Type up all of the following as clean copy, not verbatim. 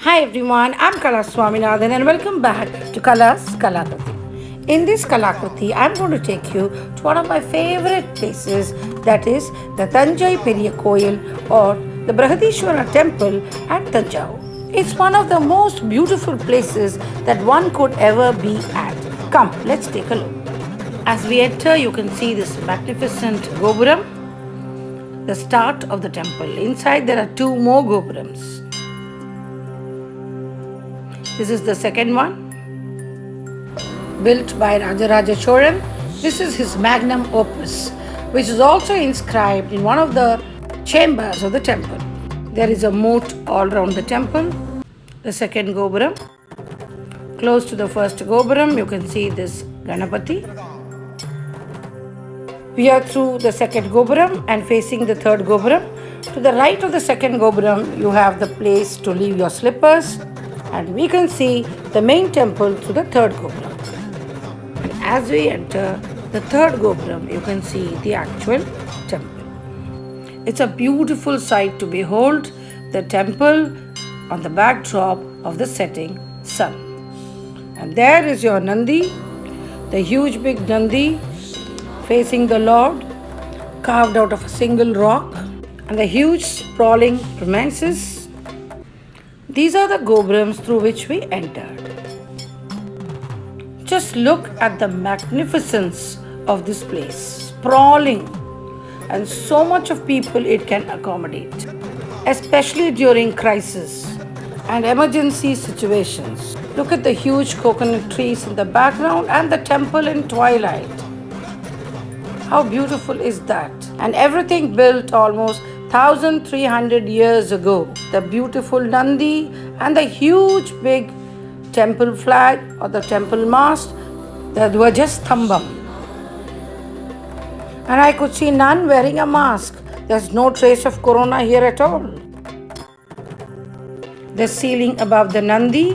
Hi everyone, I'm Kala Swaminathan and welcome back to Kala's Kalakrithi. In this Kalakrithi, I'm going to take you to one of my favorite places, that is the Thanjavur Periya Kovil or the Brihadeeshwara Temple at Thanjavur. It's one of the most beautiful places that one could ever be at. Come, let's take a look. As we enter, you can see this magnificent Gopuram, the start of the temple. Inside, there are two more Gopurams. This is the second one, built by Raja Raja Chola. This is his magnum opus, which is also inscribed in one of the chambers of the temple. There is a moat all around the temple. The second Gopuram. Close to the first Gopuram, you can see this Ganapati. We are through the second Gopuram and facing the third Gopuram. To the right of the second Gopuram, you have the place to leave your slippers. And we can see the main temple through the third Gopuram. And as we enter the third Gopuram, you can see the actual temple. It's a beautiful sight to behold, the temple on the backdrop of the setting sun. And there is your Nandi, the huge big Nandi facing the Lord, carved out of a single rock, and the huge sprawling premises. These are the Gopurams through which we entered. Just look at the magnificence of this place, sprawling, and so much of people it can accommodate, especially during crisis and emergency situations. Look at the huge coconut trees in the background and the temple in twilight. How beautiful is that? And everything built almost 1300 years ago. The beautiful Nandi and the huge big temple flag or the temple mast, that were just Thambam. And I could see none wearing a mask. There's no trace of corona here at all. The ceiling above the Nandi,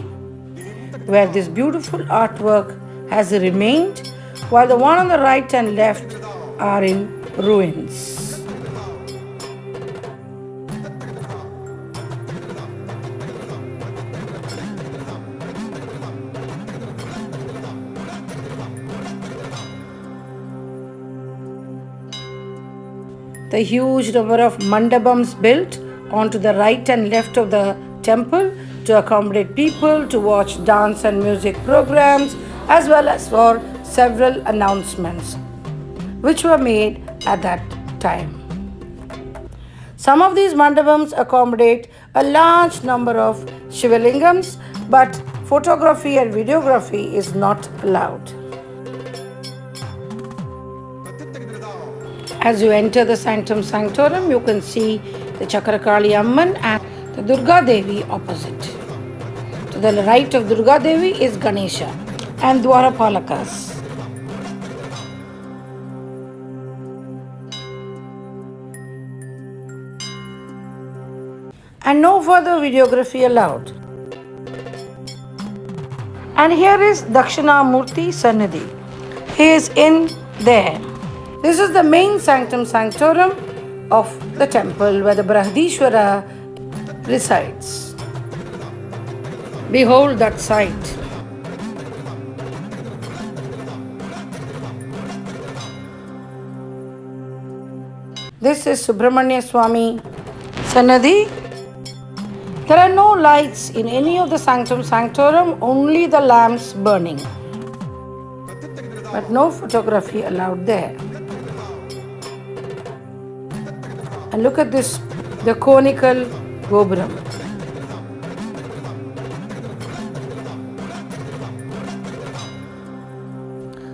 where this beautiful artwork has remained, while the one on the right and left are in ruins. The huge number of mandapams built onto the right and left of the temple to accommodate people to watch dance and music programs, as well as for several announcements which were made at that time. Some of these mandapams accommodate a large number of Shivalingams, but photography and videography is not allowed. As you enter the sanctum sanctorum, you can see the Chakrakali Amman and the Durga Devi opposite. To the right of Durga Devi is Ganesha and Dwarapalakas. And no further videography allowed. And here is Dakshinamurti Sannidhi. He is in there. This is the main sanctum sanctorum of the temple where the Brihadeeshwara resides. Behold that sight. This is Subramanya Swami Sannidhi. There are no lights in any of the sanctum sanctorum, only the lamps burning. But no photography allowed there. And look at this, the conical Gopuram.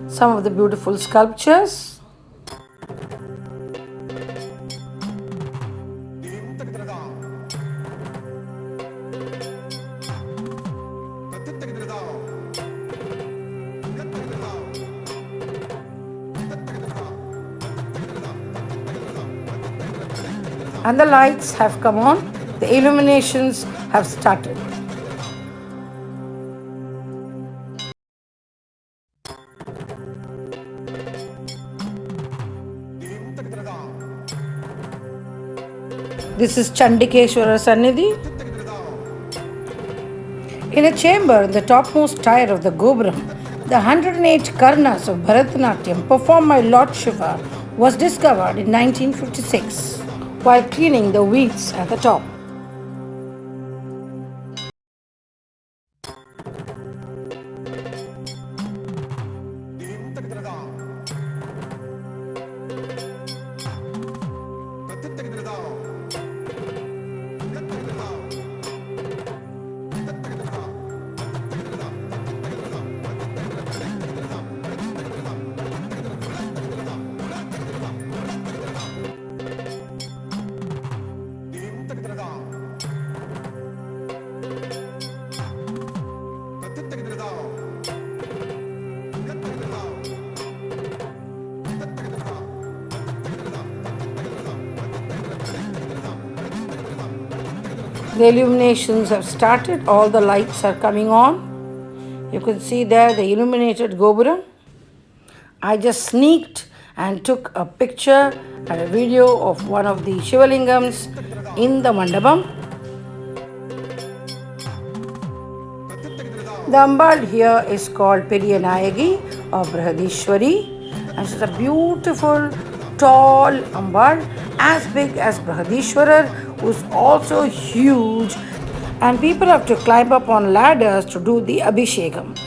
Some of the beautiful sculptures. And the lights have come on, the illuminations have started. This is Chandikeshwara Sannidhi. In a chamber in the topmost tier of the Gopuram, the 108 karanas of Bharatanatyam performed by Lord Shiva was discovered in 1956 while cleaning the weeds at the top. The illuminations have started, all the lights are coming on. You can see there the illuminated Gopuram. I just sneaked and took a picture and a video of one of the Shivalingams in the Mandapam. The Ambal here is called Periya Nayaki or Brihadeeshwari, and she's a beautiful, tall Ambal, as big as Brihadeeshwara, who's also huge, and people have to climb up on ladders to do the Abhishekam.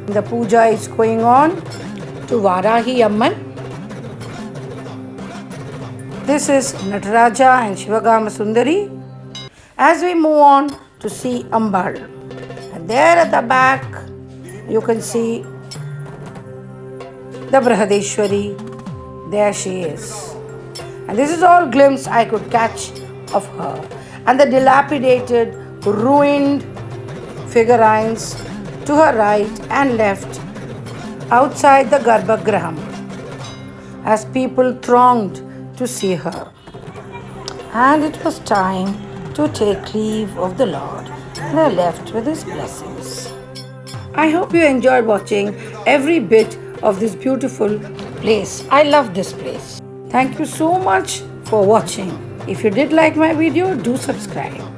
The puja is going on to Varahi Amman. This is Nataraja and Shivagama Sundari. As we move on to see Ambal, and there at the back you can see the Brihadeeshwari. There she is. And this is all glimpse I could catch of her. And the dilapidated, ruined figurines to her right and left outside the Garbhagraham as people thronged to see her. And it was time to take leave of the Lord, and I left with his blessings. I hope you enjoyed watching every bit of this beautiful place. I love this place. Thank you so much for watching. If you did like my video, do subscribe.